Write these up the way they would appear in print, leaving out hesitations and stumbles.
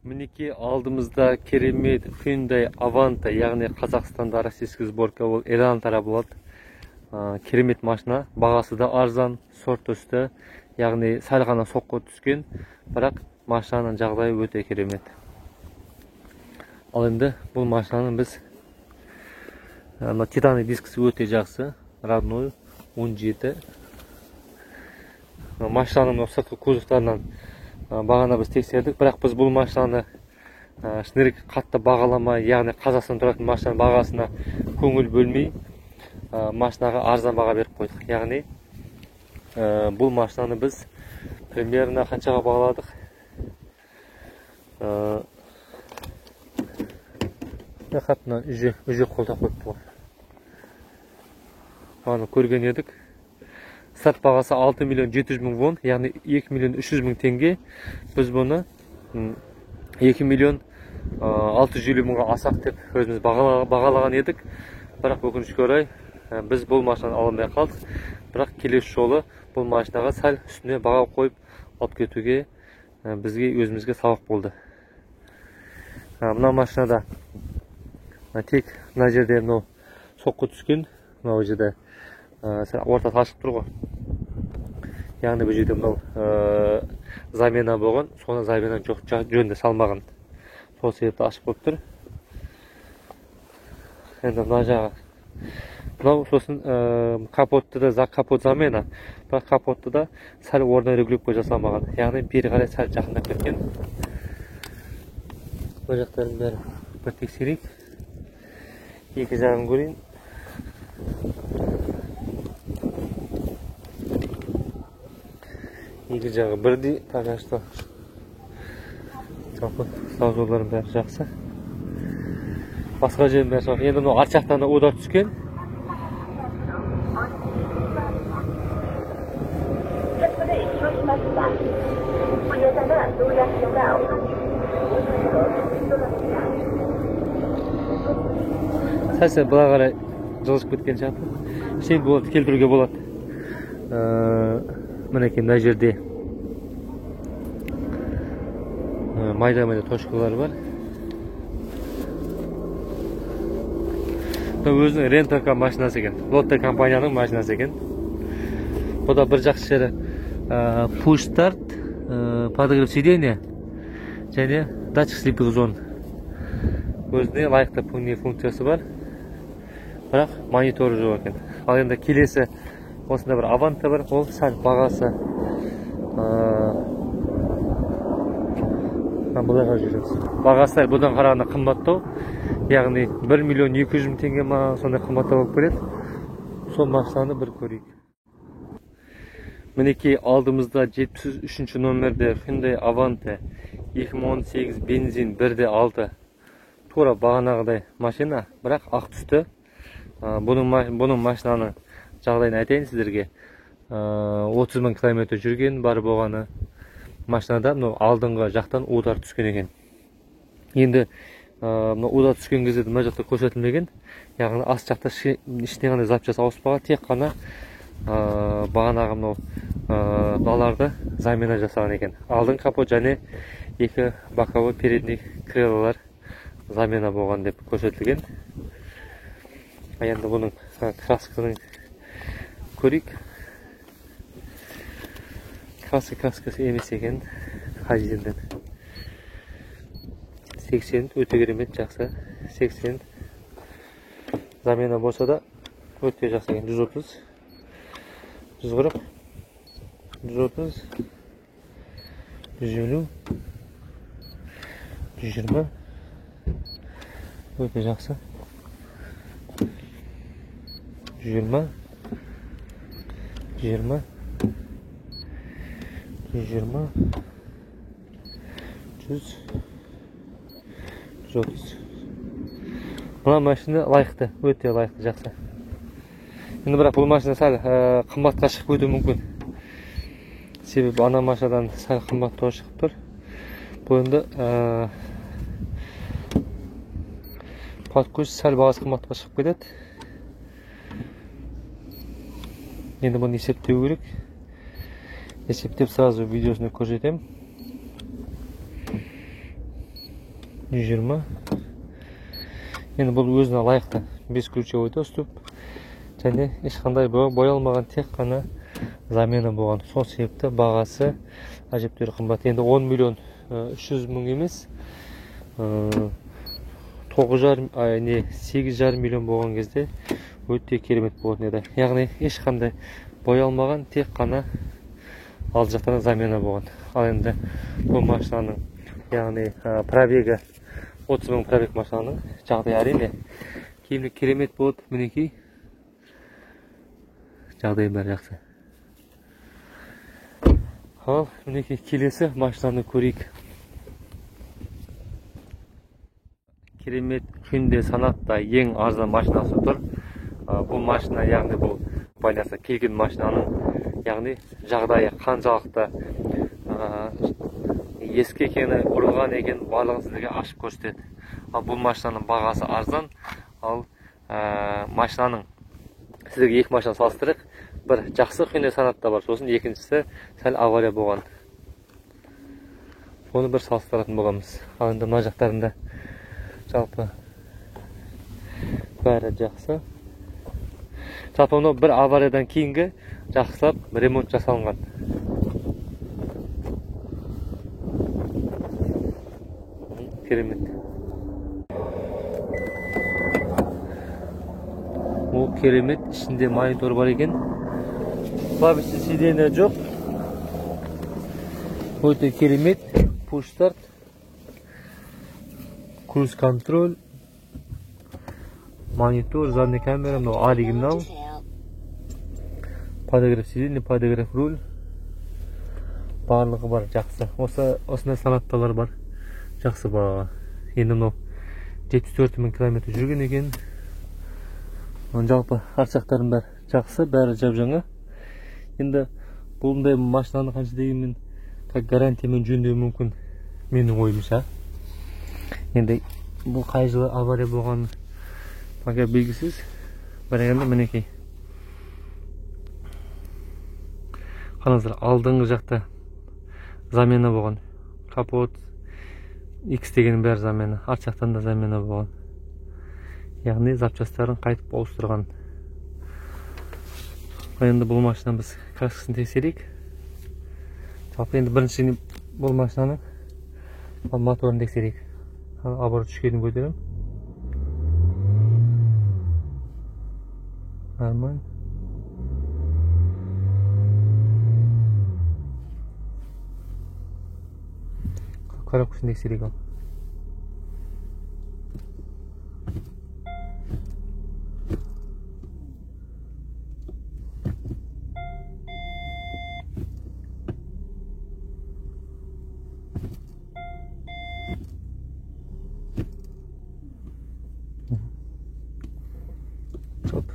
Мінекей алдымызда керемет Hyundai Avante, яғни Қазақстанда российский сборка ол Иран тарабы болады. Керемет машина, бағасы да арзан, сорт үсті, яғни сәл ғана соққы түскен, бірақ машинаның жағдайы өте керемет. Ал енді бұл машинаның біз титаны дискісі өте жақсы, родной 17. Машинаның сыртқы кузовтарынан бағана біз тексердік, бірақ біз бұл машинаны шынырек қатты бағаламай, яғни Қазақстан тұратын машинаның бағасына көңіл бөлмей, машинаға арзан баға беріп қойдық. Яғни бұл машинаны біз примерно қаншаға бағаладық? Қатына үже қолда қойып бұл. Бағаны көрген едік. Старт бағасы 6 миллион 700 мың вон, яғни 2 миллион 300 мың теңге. Біз бұны 2 миллион 650 мыңға асақ деп өзіміз бағалаған едік. Бірақ өкінішке орай біз бұл машинаны алынбай қалдық. Бірақ келесі жолы бұл машинаға сәл үстіне баға қойып алып кетуге бізге өзімізге сабақ болды. Мына машинада тек мына жерде соққы түскен, мына жерде ортасы ашық тұр ғой. Яғни бұл жерде мынау замена болған, соны замена жоқ жөнді салмаған. Сол себепті ашық болып тұр. Енді мына жағы. Мынау сосын капотты да капот замена. Бірақ капотты да сәл орнына регулировка жасалмаған. Яғни бері қарай сәл жақындап кеткен. Бұл жақтарын бәрі бір тексерейік. Екі жағын көрейін. Екі жағы бірдей, так что жалпы сау жолдардың бәрі жақсы. Басқа жердің бәрі жақсы. Енді мынау арт жақтан да удар түскен. Сәл бұға қарай жылышып кеткен сияқты. Ештеңе болады, келтіруге болады. Мінекей мына жерде майда точкалар бар. Өзінің рентака машинасы екен. Лотте компанияның машинасы екен. Бұда бір жақсы жері push start, подогрев сиденья және датчик sleeping zone. Өзіне лайықты функциясы бар. Бірақ мониторы жоқ екен. Ал енді келесі осында бір Аванта бар, ол сәл бағасы бұлайға жүріңіз. Бағасы бұдан қарағанда қымбаттау, яғни 1 миллион 200 мың теңге ма, сондай қымбаттау болып келеді. Сол машинаны бір көрейік. Мінекей алдымызда 73 номерде Hyundai Avante 2018 бензин 1.6 тура бағанағыдай машина, бірақ ақ түсті. Бұның машинаның жағдайын айтайын сіздерге. 30 мың километр жүрген бар болғаны. Машинада алдыңғы жақтан удар түскен екен. Енді удар түскен кезде мына жақта көрсетілмеген. Яғни ас жақта ішіне қандай запчасть ауыспаған, тек қана бағанағы баларды замена жасаған екен. Алдың капот және екі боковой передний крылалар замена болған деп көрсетілген. Енді бұның красканың көрейік. Краскасы емес екен, хазиден 80 өте керемет, жақсы. 80 замена болса да өте жақсы екен. 130 140 130 150 120 өте жақсы. 120 120 120 100 130. Мына машина лайықты, өте лайықты, жақсы. Енді бірақ бұл машина сәл қымбатқа шығып өтуі мүмкін. Себебі ана машинадан сәл қымбаттау шығып тұр. Бұл енді подкөз сәл бағасы қымбатқа шығып кетеді. Енді бұны есептеу керек. Есептеп сразу видеосunu көрсетем. 120. Енді бұл өзіне лайықты 5 ключевойда үстіп, және ешқандай боялмаған, тек қана замена болған. Сол себепті бағасы әжептәуір қымбат. Енді 10 миллион 300 мың емес, 8,5 миллион болған кезде өте керемет болатын еді. Яғни ешқандай боялмаған, тек қана алды жақтан замена болған. Ал енді бұл машинаның, яғни пробегі 30 мың пробег машинаның жағдай әрине керемет болады. Мінекей жағдай бәрі жақсы. Ал мінекей келесі машинаны көрейік. Керемет күнде санатта ең арзан машинасы тұр. Бұл машина, яғни бұл компаниясы келген машинаның, яғни жағдайы қаншалықты ескі екені, ұрылған екен, барлығын сіздерге ашып көрсетеді. Ал бұл машинаның бағасы арзан. Ал машинаның сіздерге екі машина салыстырық. Бір жақсы күнде санатта бар, сосын екіншісі сәл авария болған. Оны бір салыстыратын боламыз. Ал енді мына жақтарында жалпы бәрі жақсы. Жалпы оны бір авариядан кейінгі жақсылап ремонт жасалынған. Керемет. Ол керемет, ішінде монитор бар екен. Клавиші сиденье жоқ. Өте керемет. Push start. Cruise control. Монитор, задняя камера, но оригинал. Подогрев сиденье, подогрев руль. Барлығы бар, жақсы. Осындай санатталар бар. Жақсы баға. Енді мынау 74 мың километр жүрген екен. Жалпы арчақтарын бәрі жақсы, бәрі жап-жаңа. Енді бұлындай машинаны қанша дегенмен гарантиямен жөндеу мүмкін, менің ойымша. Енді бұл қай жылы авария болған мага белгісіз. Бірақ мінекей. Қараңыздар, алдыңғы жақта замена болған. Капот, X дегеннің бәрі замена. Арт жақтан да замена болған. Яғни запчастарын қайтып ауыстырған. Енді бұл машина біз краскасын тексерейік. Жалпы енді бірінші бұл машинаның моторын тексерейік. Оборот түскенін көтерем. Нормально. Коробкасын тексерейік ал.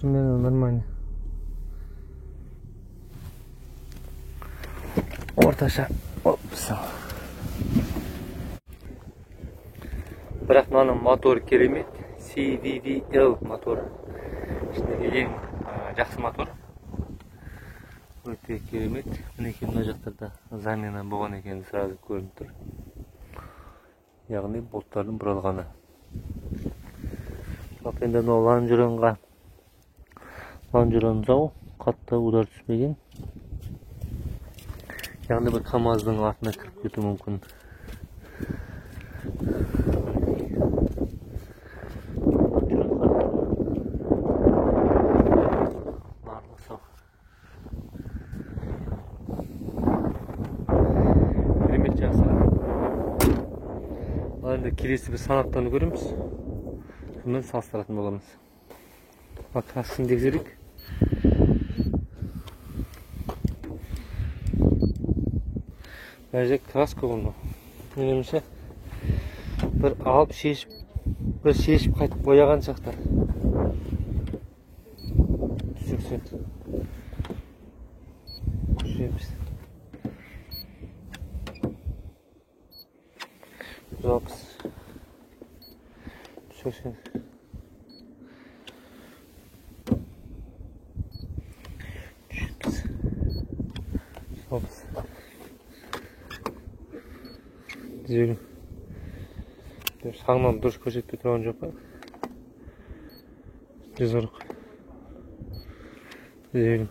Примерно нормально. Орташа. Опс. Бірақ мынаның мотор керемет. CVVL мотор. Ішіндегі ең жақсы мотор. Өте керемет. Мінекей мына жақтарда замена болған екені сразу көрініп тұр. Яғни болттардың бұралғаны. Жалпы енді мынау лонжерон зау, қатты удар түспеген. Яғни бір КамАЗдың артына кіріп кету мүмкін. Керемет жақсы. Енді келесі бір санаттаны көреміз. Сонымен салыстыратын боламыз. Краскасын тексерейік. Бәрі краска болмау. Меніңше бір алып шешіп, қайтып бояған шақтар. Түсіксен. 160. 160. Düzgün. Sağdan duruş көрсетпей тұрған жоқ па? 140. 150.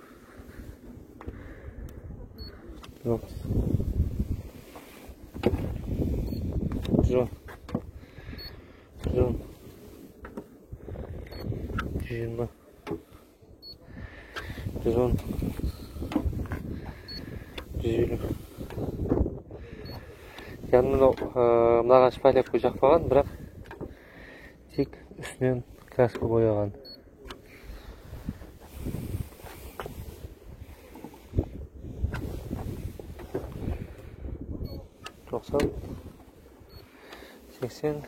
130. 110. 110. 120. 110. 150. Yanına mынаған шпалепке жақпаған, бірақ тек үстінен краска бояған. Тоқсан, 80,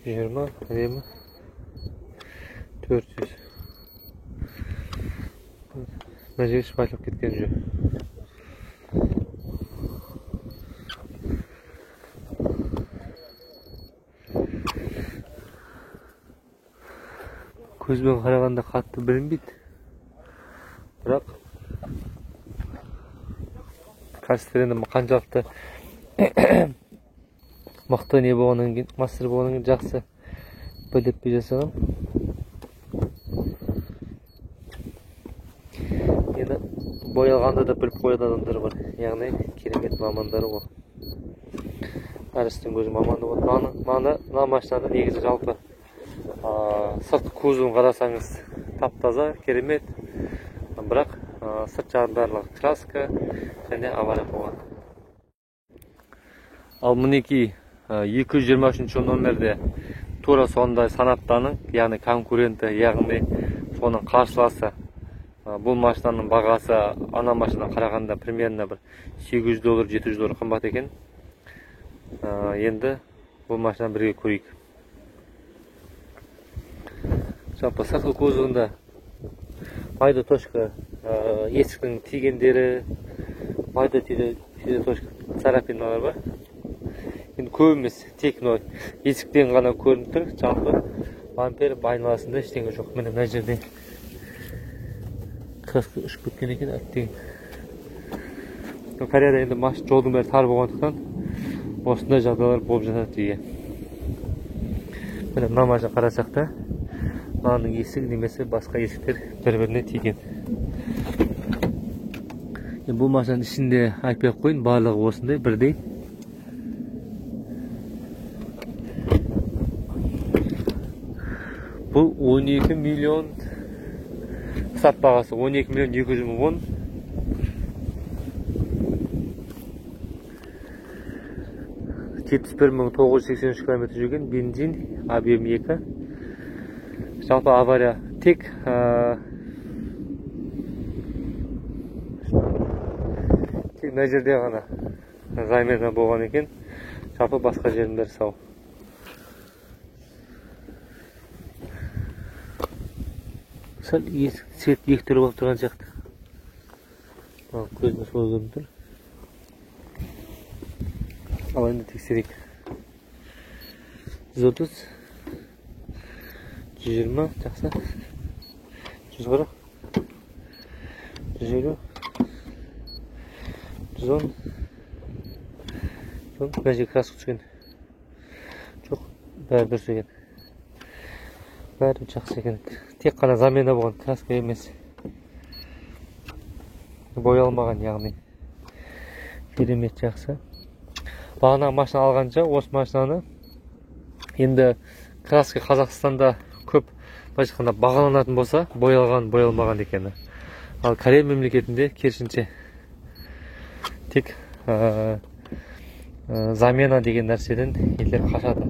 120, 50, 400. Мына жер шпалеп кеткен жоқ. Көзбен қарағанда қатты білінбейді, бірақ качествені қаншалықты мықты не болғаннан кейін, мастер болғаннан кейін жақсы біліп жасаған. Енді боялғанда да біліп қоятын адамдар бар, яғни керемет мамандары ғой. Әрістің көзі маманы ғой. Мына машинада негізі жалпы сырт көзін қарасаңыз тап-таза, керемет, бірақ сырт жағын барлығы краска және авария болған. Ал мінекей 223 номерде тура сондай санаттаның, яғни конкуренті, яғни соның қарсыласы. Бұл машинаның бағасы ана машинадан қарағанда примерно бір $800, $700 қымбат екен. Енді бұл машина бірге көрейік. Жалпы сыртқы көзігінде майда точка, есіктің тигендері, майда тиде точка царапиналар бар. Енді көп емес, тек есіктен ғана көрініп тұр. Жалпы бампер айналасында ештеңе жоқ. Міне мына жерде краска ұшып кеткен екен, әттең. Кореяда енді жолдың бәрі тар болғандықтан осындай жағдайлар болып жатады деген. Міне мына машина қарасақ та, мынаның есік немесе басқа есіктер бір-біріне тиген. Бұл машинаның ішінде айтпай қойын, барлығы осындай бірдей. Бұл 12 миллион сат бағасы, 12 миллион 200 мың вон. $71.983 километр жүрген, бензин, объем 2. Жалпы авария тек мына жерде ғана замена болған екен. Жалпы басқа жердің бәрі сау. Сәл свет екі түрі болып тұрған сияқты. Көзіме солай көрініп тұр. Ал енді тексерейік. 130, 120, жақсы. 140, 150, 110. Мына жерге краска түскен. Жоқ, бәрі дұрыс екен. Бәрі жақсы екен. Тек қана замена болған, краска емес. Боялмаған, яғни. Керемет жақсы. Бағана машина алғанша, осы машинаны енді краска Қазақстанда көп бағаланатын болса, боялған, боялмаған екені. Ал Корея мемлекетінде керісінше тек замена деген нәрседен елдер қашады.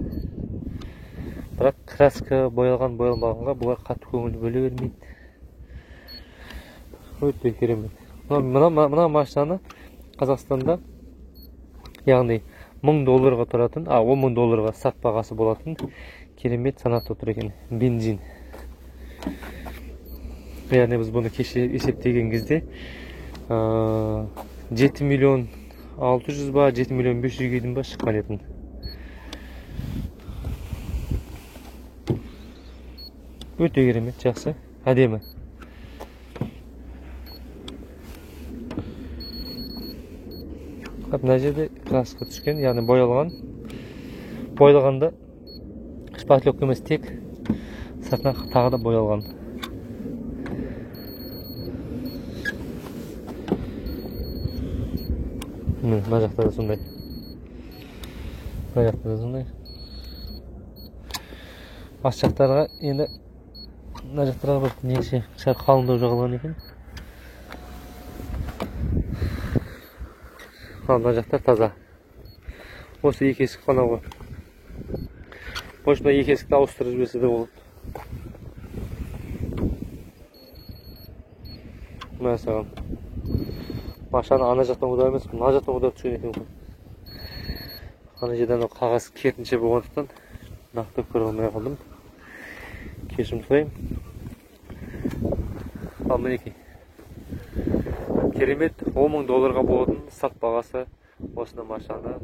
Бірақ краска боялған, боялмағанға бұлар қатты көңіл бөле бермейді. Өте керемет. Мына машинаны Қазақстанда, яғни $1000 тұратын, $10,000 сат бағасы болатын керемет санатта тұр екен. Бензин. Яғни біз бұны кеше есептеген кезде 7.600.000 ба, 7.500.000 дейін ба шыққан етін. Өте керемет, жақсы, әдемі. Мына жерде краска түскен, яғни боялған. боялғанда шпатлевка емес, тек сыртынан тағы да боялған. Мына жақта да сондай. Мына жақта да сондай. Бас жақтарға енді мына жақтарға бір неше сәл қалыңдау жағылған екен. Ал мына жақтар таза. Осы екі есік қана ғой. Мына екі есікті ауыстырып жіберсе де болады. Мына саған. Машаны ана жақтан ұдар емес, мына жақтан ұдар түскен екен. Ана жерден қағаз кетінше болғандықтан нақты көре алмай қалдым. Кешірім сұраймын. Ал мінекей. Керемет $10,000 болатын сат бағасы осыны машаны